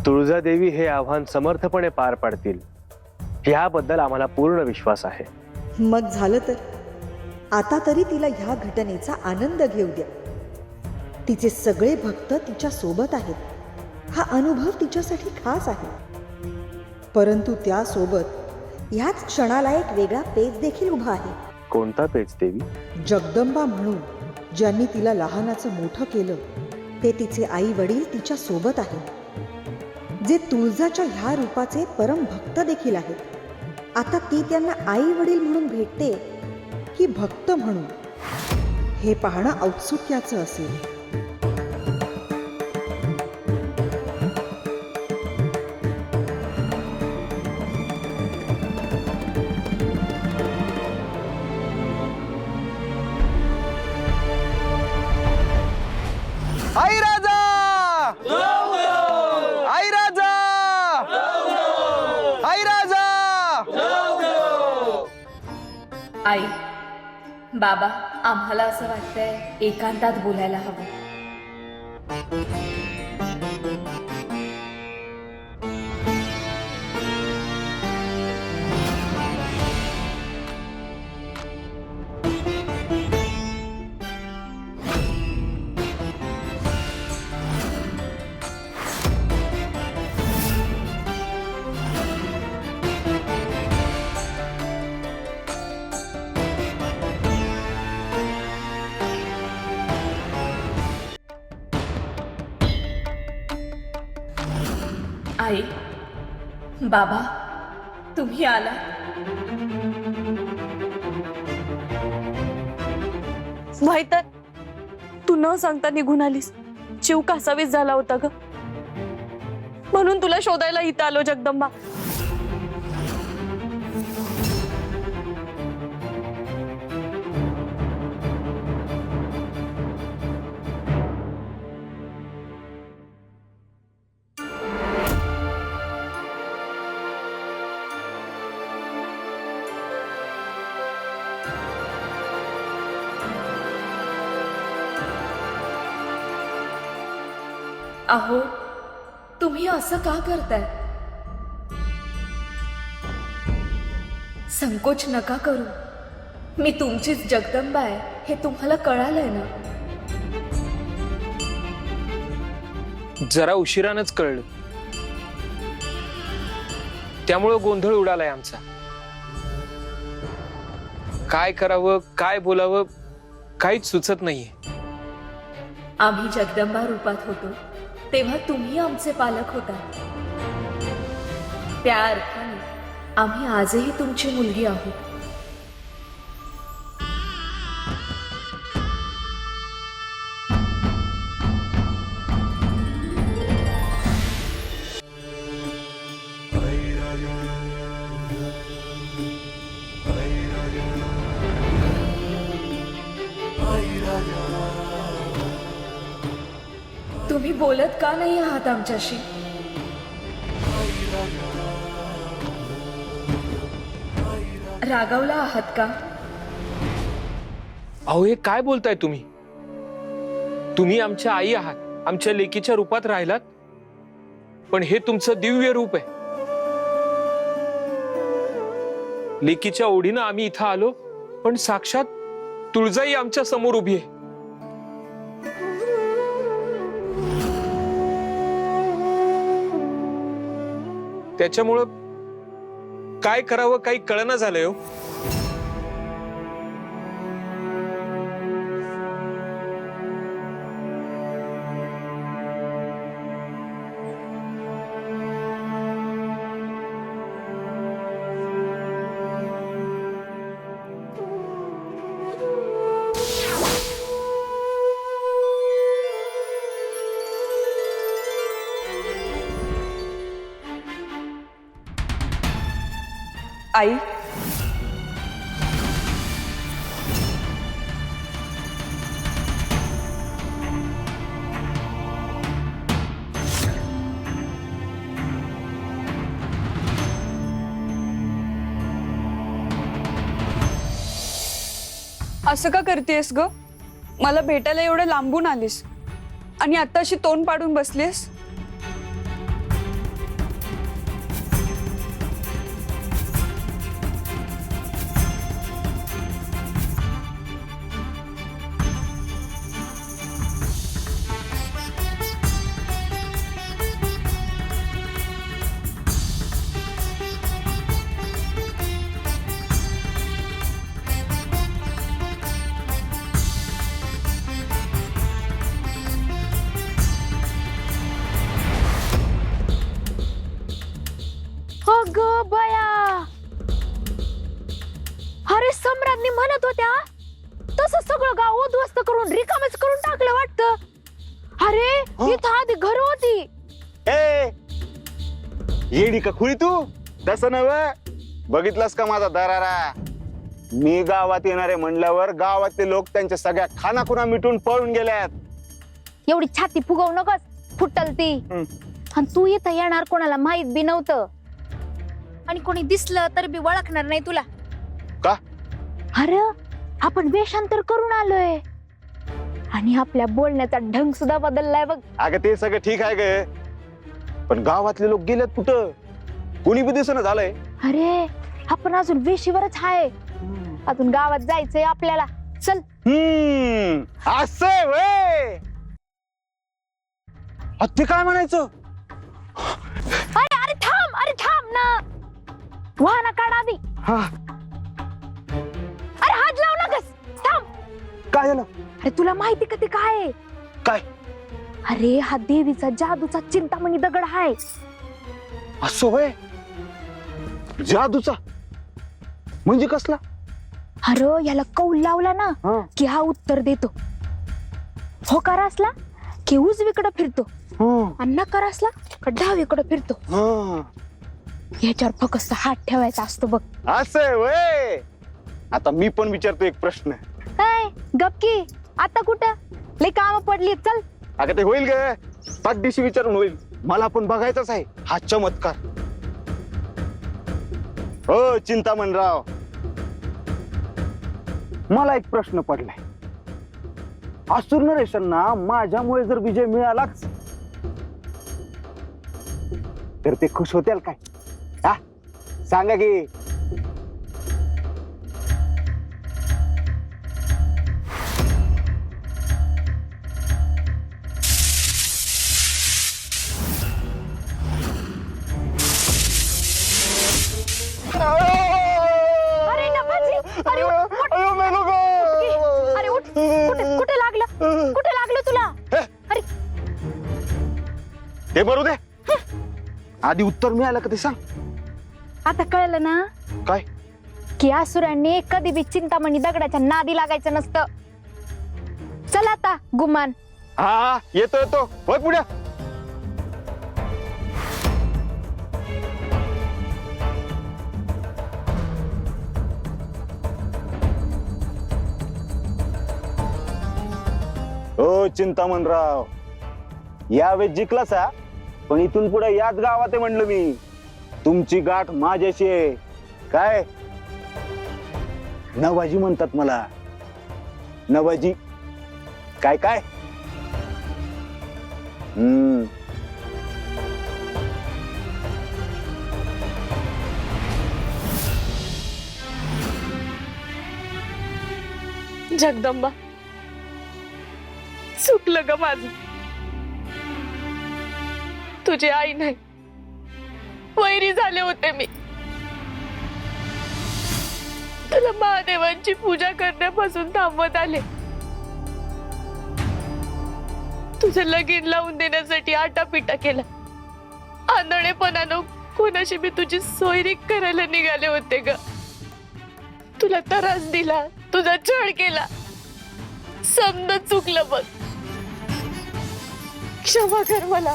तुळजादेवी हे आव्हान समर्थपणे पार पाडतील याबद्दल आम्हाला पूर्ण विश्वास आहे। मग झालं तर आता तरी तिला ह्या घटनेचा आनंद घेऊ द्या। तिचे सगळे भक्त तिच्या सोबत आहेत। हा अनुभव तिच्यासाठी खास आहे, परंतु त्यासोबत ह्याच क्षणाला एक वेगळा पेच देखील उभा आहे। कोणता पेच देवी? जगदंबा म्हणून ज्यांनी तिला लहानाचं मोठं केलं ते तिचे आई वडील तिच्या सोबत आहेत, जे तुळजाच्या ह्या रूपाचे परम भक्त देखील आहेत। आता ती त्यांना आई वडील म्हणून भेटते की भक्त म्हणून, हे पाहणं औत्सुक्याचं असेल। आई राजा, आई राजा, आई राजा। आई, बाबा, आम्हाला असं वाटतंय एकांतात बोलायला हवं। आई, बाबा, तुम्ही आला। माहित आहे, तू न सांगता निघून आलीस। जीव कासावीस झाला होता ग, म्हणून तुला शोधायला इथं आलो जगदंबा। अहो, तुम्ही असं का करताय? संकोच नका करू, मी तुमचीच जगदंबा आहे हे तुम्हाला कळालंय ना। जरा उशिरानच कळलं, त्यामुळं गोंधळ उडालाय आमचा। काय करावं, काय बोलावं, काहीच सुचत नाहीये। आम्ही जगदंबा रूपात होतो तेव्हा तुम्ही आमचे पालक होता, त्या अर्थाने आम्ही आजही तुमची मुलगी आहोत। तुम्ही बोलत का नाही आहात आमच्याशी? रागावला आहात का? अहो, हे काय बोलताय तुम्ही? तुम्ही आमच्या आई आहात, आमच्या लेकीच्या रूपात राहिलात, पण हे तुमचं दिव्य रूप आहे। लेकीच्या ओढीनं आम्ही इथं आलो, पण साक्षात तुळजाई आमच्या समोर उभी आहे। त्याच्यामुळं काय करावं काही कळना झालंय हो। आई, असं का करतेस ग? मला भेटायला एवढं लांबून आलीस आणि आता अशी तोंड पाडून बसलीस। सगळं गाव उद्ध्वस्त करून रिकामच करून टाकलं वाटतं. अरे इथं आधी घर होती. ए येडी का खुळी तू? तसं नव, बघितलंस का माझा दरारा? मी गावात येणारे म्हणल्यावर गावातले लोक त्यांच्या सगळ्या खानाखुना मिटून पळून गेल्यात. एवढी छाती फुगवू नकोस, फुटल ती. आणि तू इथं येणार कोणाला माहित बी नव्हतं, आणि कोणी दिसलं तर बी ओळखणार नाही तुला. का? अरे आपण वेषांतर करून आलोय आणि आपल्या बोलण्याचा ढंग सुद्धा बदललाय बघ. अगं ते सगळं ठीक आहे ग, पण गावातले लोक गेलेत कुठं? कुणी बी दिसणं झालंय. अरे आपण अजून वेशीवरच आहे, अजून गावात जायचंय आपल्याला. चल. असं व्हय? ते काय म्हणायचं? अरे अरे थांब ना, वाहना काढ आधी. हा अरे हात लावू नकस, थांब. काय झालं? अरे तुला माहिती का ते काय आहे? काय? अरे हा देवीचा जादूचा चिंतामणी दगड आहे. असं होय? जादूचा म्हणजे कसला? अरे याला कौल लावला ना की हा उत्तर देतो. होकार असला की उजवीकडे फिरतो, आणि नकार असला की डावीकडे फिरतो. ह्याच्यावर फक्त हात ठेवायचा असतो बघ. असं होय? आता मी पण विचारतो एक प्रश्न. काय गपकी, आता कुठं? लय काम पडली, चल. अगं ते होईल ग, पाठदिशी विचारून होईल. मला पण बघायचाच आहे हा चमत्कार. हो चिंतामणराव, मला एक प्रश्न पडलाय. असुर नरेशांना माझ्यामुळे जर विजय मिळालाच तर ते खुश होतील काय? हा सांगा की. अरे नफाजी, अरे उठ, उठ. अरे उठ, कुठे लागलं? कुठे लागलं तुला? अरे ते बरोबर दे, आधी उत्तर मिळालं का ते सांग. आता कळलं ना काय? की असुरांनी कधी बी चिंतामणी दगडाच्या नादी लागायचं नसतं. चल आता गुमान. हा येतो येतो, होय पुढे. हो चिंतामणराव, यावेळेस जिंकलास हा, पण इथून पुढे याच गावात आहे म्हणलं मी. तुमची गाठ माझ्याशी आहे. काय नवाजी म्हणतात मला, नवाजी. काय काय? जगदंबा, चुकलं ग माझं. तुझी आई नाही, वैरी झाले होते मी. तुला महादेवांची पूजा करण्यापासून थांबवत आले. तुझं लगीन लावून देण्यासाठी आटापिटा केला. आंधळेपणानं कोणाशी मी तुझी सोयरीक करायला निघाले होते ग. तुला त्रास दिला, तुझा छळ केला. समज चुकलं बघ. क्षमा कर मला,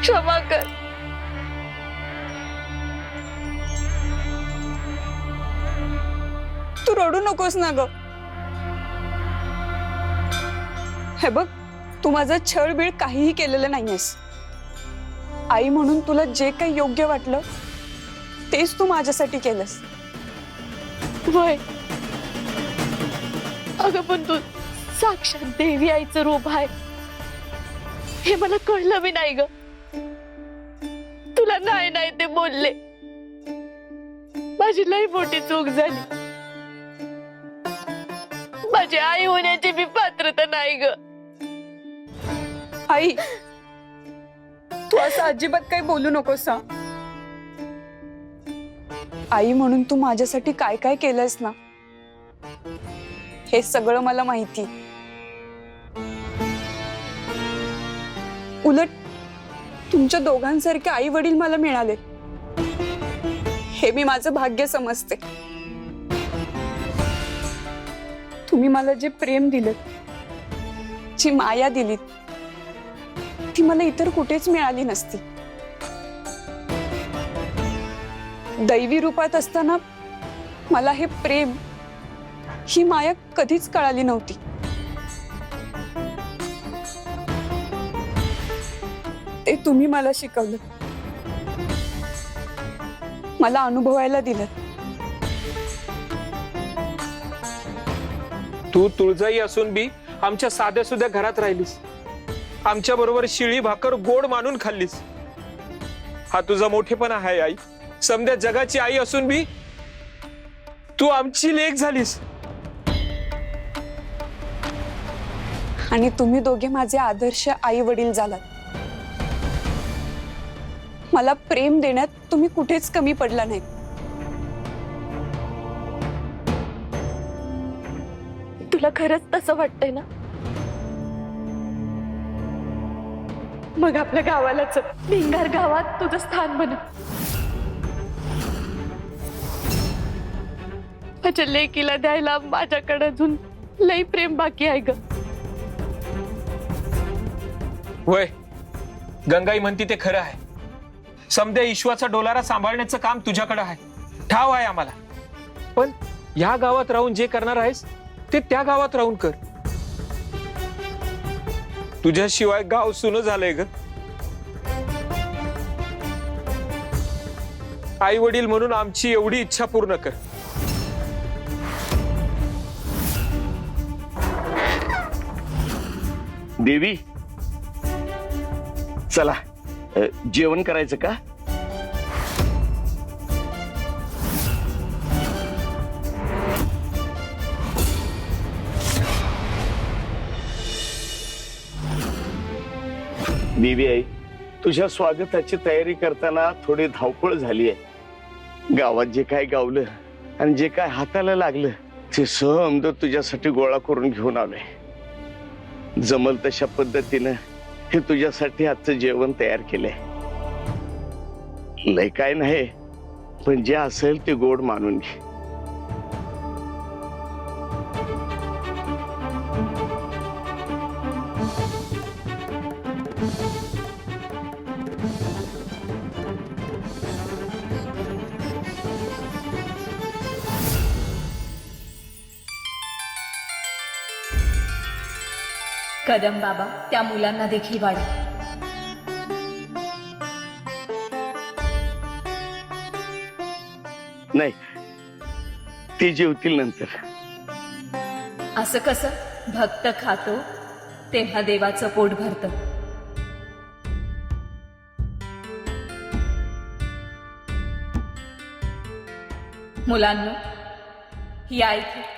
क्षमा कर. तू रडू नकोस ना ग. हे बघ, तू माझं छळबीळ काहीही केलेलं नाहीयेस. आई म्हणून तुला जे काही योग्य वाटलं तेच तू माझ्यासाठी केलंस. वय अगं, पण तू साक्षात देवी आईचं रूप आहे हे मला कळलं बी नाही ग. तुला नाही नाही ते बोलले. माझी लई मोठी चूक झाली. माझी आई होण्याची मी पात्रता नाही ग. आई, तू असं अजिबात काही बोलू नकोस हा. आई म्हणून तू माझ्यासाठी काय काय केलंयस ना, हे सगळं मला माहिती. उलट तुमच्या दोघांसारखे आई वडील मला मिळाले हे मी माझं भाग्य समजते. तुम्ही मला जे प्रेम दिलं, जी माया दिलीत, ती मला इतर कुठेच मिळाली नसती. दैवी रूपात असताना मला हे प्रेम, ही माया कधीच कळाली नव्हती. ते तुम्ही मला शिकवलं, मला अनुभवायला दिलं. तू तुळजाई असून बी आमच्या साध्या सुद्धा घरात राहिलीस, आमच्या बरोबर शिळी भाकर गोड मानून खाल्लीस. हा तुझा मोठेपणा आहे आई. समद्या जगाची आई असून बी तू आमची लेक झालीस. आणि तुम्ही दोघे माझे आदर्श आई वडील झालात. मला प्रेम देण्यात तुम्ही कुठेच कमी पडला नाही. तुला खरंच तसं वाटतंय ना? मग आपल्या गावाला चल. भिंगार गावात तुझं स्थान बनव. माझ्या लेकीला द्यायला माझ्याकडे अजून लई प्रेम बाकी आहे ग. वय गंगाई म्हणती ते खरं आहे. समद्या ईश्वाचा डोलारा सांभाळण्याचं काम तुझ्याकडे आहे. ठाव आहे आम्हाला. पण या गावात राहून जे करणार आहेस ते त्या गावात राहून कर. तुझ्याशिवाय गाव सुनं झालंय ग. आई वडील म्हणून आमची एवढी इच्छा पूर्ण कर. देवी, चला जेवण करायचं का? देवी आई, तुझ्या स्वागताची तयारी करताना थोडी धावपळ झाली आहे. गावात जे काय गावलं आणि जे काय हाताला लागलं ते समज तुझ्यासाठी गोळा करून घेऊन आलोय. जमल तशा पद्धतीनं हे तुझ्यासाठी आजचं जेवण तयार केलंय. लय काय नाही, पण जे असेल ते गोड मानून घे. कदम बाबा, त्या मुलांना देखील वाढ. नाही, ती जेवतील नंतर. असं कसं? भक्त खातो तेव्हा देवाचं पोट भरतं. मुलांनो, या इथे.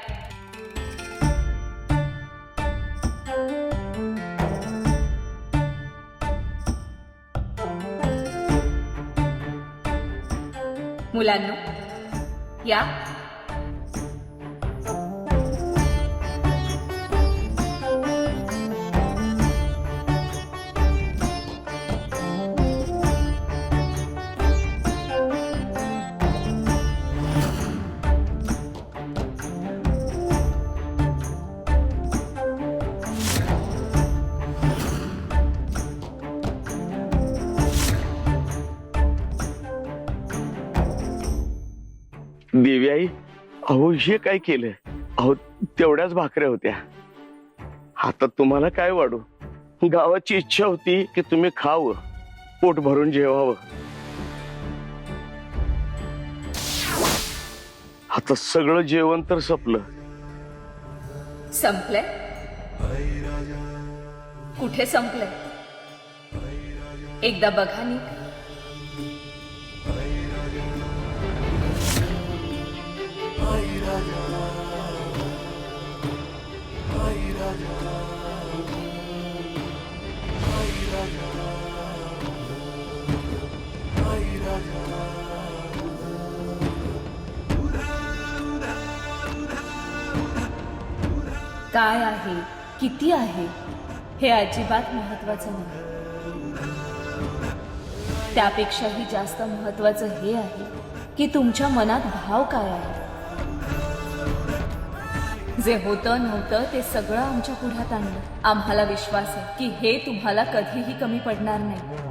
मुलांनो, या. देवी आई, अहो हे काय केलं? अहो तेवढ्याच भाकऱ्या होत्या. आता तुम्हाला काय वाढू? गावाची इच्छा होती की तुम्ही खावं, पोट भरून जेवावं. आता सगळं जेवण तर संपलं. संपलंय? कुठे संपलंय? एकदा बघा नीट. काय आहे, किती आहे, हे अजिबात महत्वाचं नाही. त्यापेक्षाही जास्त महत्वाचं हे आहे की तुमच्या मनात भाव काय आहे. जे होतं नव्हतं ते सगळं आमच्या पुढ्यात आणलं. आम्हाला विश्वास आहे की हे तुम्हाला कधीही कमी पडणार नाही.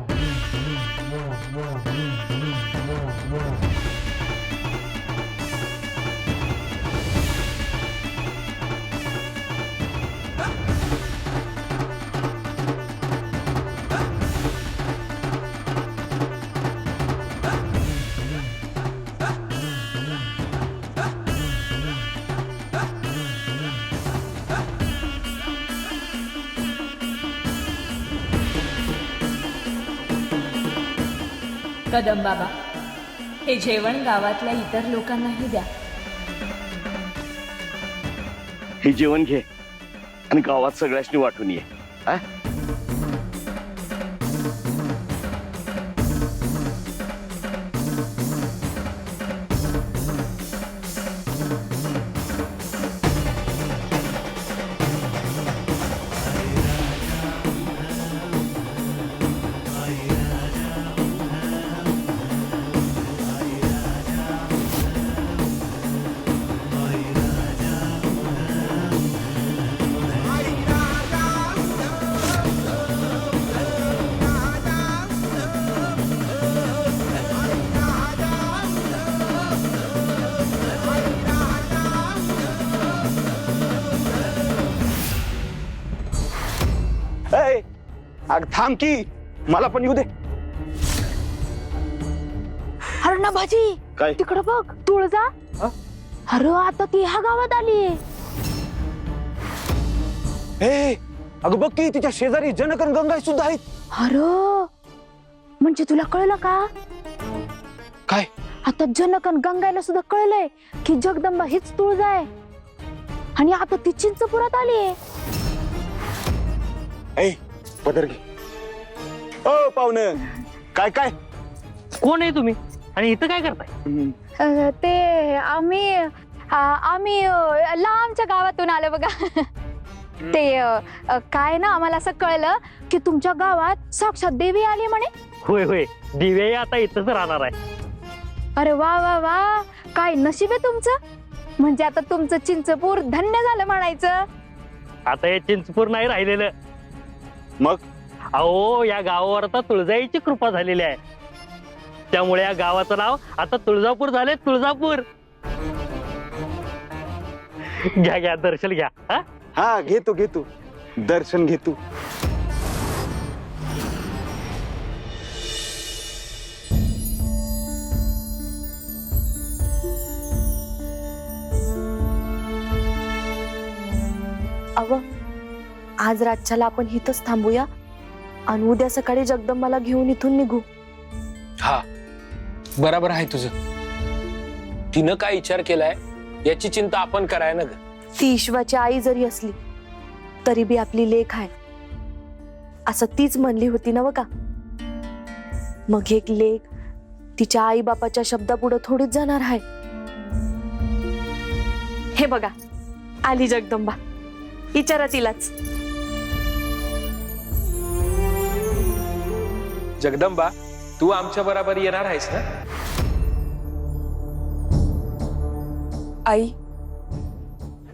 कदम बाबा, हे जेवण गावातल्या इतर लोकांनाही द्या. हे जेवण घे आणि गावात सगळ्यांनी वाटून ये. हा? ए, अग थांब की, मला पण येऊ दे. अरे ना भाजी, काय? तिकडं बघ तुळजा. अरे आता ती ह्या गावात आली. ए, अगं बघ की तिच्या शेजारी जनकन गंगा सुद्धा आहेत. अरे म्हणजे तुला कळलं का? काय? आता जनकन गंगायला सुद्धा कळलंय की जगदंबा हीच तुळजा आहे आणि आता ती चिंचपुरात आली. ए, पदर घे. ओ पाहुणं, काय काय? कोण आहे तुम्ही आणि इथं काय करताय? ते आम्ही लांबच्या गावातून आलो बघा. ते काय ना आम्हाला असं कळलं की तुमच्या गावात साक्षात देवी आली म्हणे. होय होय, दिवे आता इथंच राहणार आहे. अरे वा वा वा, काय नशीब आहे तुमचं. म्हणजे आता तुमचं चिंचपूर धन्य झालं म्हणायचं. आता हे चिंचपूर नाही राहिलेलं. मग अहो, या गावावर आता तुळजाईची कृपा झालेली आहे. त्यामुळे या गावाचं नाव आता तुळजापूर झाले. तुळजापूर. घ्या घ्या, दर्शन घ्या. हा, हा, घेतो घेतो, दर्शन घेतो. अव, आज रातच्याला आपण इथंच थांबूया आणि उद्या सकाळी जगदंबाला घेऊन इथून निघू. हा, बरोबर आहे तुझं. तिनं काय विचार केलाय याची चिंता आपण कराय ना ग. ती ईश्वाची आई जरी असली तरी बी आपली लेक आहे असं तीच म्हणली होती ना बघा. मग एक लेक तिच्या आई बापाच्या शब्दापुढे थोडीच जाणार आहे. हे बघा, आली जगदंबा. विचारा तिलाच. जगदंबा, तू आमच्या बरोबर येणार आहेस ना? आई,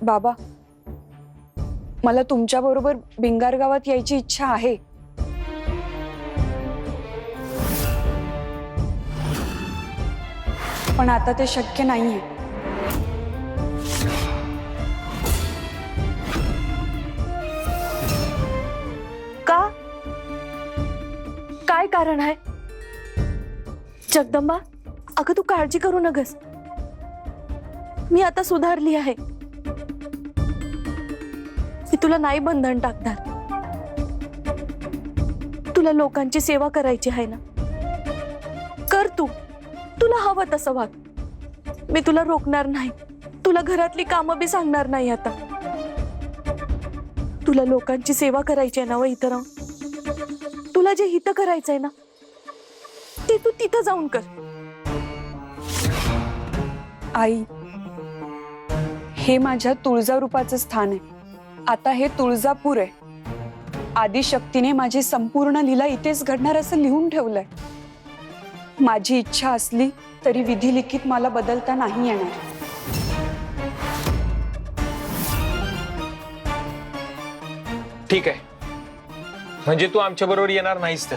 बाबा, मला तुमच्या बरोबर भिंगार गावात यायची इच्छा आहे. पण आता ते शक्य नाहीये. का? काय कारण आहे? जगदंबा, अगं तू काळजी करू नकस. मी आता सुधारली आहे. मी तुला नाही बंधन टाकणार. तुला लोकांची सेवा करायची आहे ना, कर तू. तुला हवं तसं वाग. मी तुला रोखणार नाही. तुला घरातली कामं बी सांगणार नाही. आता तुला लोकांची सेवा करायची आहे ना व इथं राहून. तुला जे हित करायचंय ना ते तू तिथं जाऊन कर. आई, हे माझ्या तुळजा रूपाचं स्थान आहे. आता हे तुळजापूर आहे. आदिशक्तीने माझी संपूर्ण लीला इथेच घडणार असं लिहून ठेवलंय. माझी इच्छा असली तरी विधी लिखित मला बदलता नाही येणार. ठीक आहे, म्हणजे तू आमच्या बरोबर येणार नाहीस तर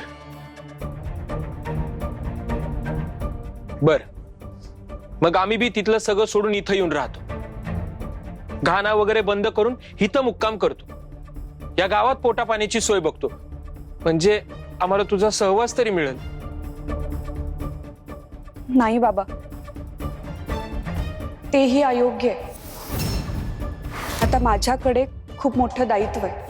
बर, मग आम्ही बी तिथलं सगळं सोडून इथं येऊन राहतो. घाणा वगैरे बंद करून इथं मुक्काम करतो. या गावात पोटा पाण्याची सोय बघतो, म्हणजे आम्हाला तुझा सहवास तरी मिळेल. नाही बाबा, तेही अयोग्य आहे. आता माझ्याकडे खूप मोठं दायित्व आहे.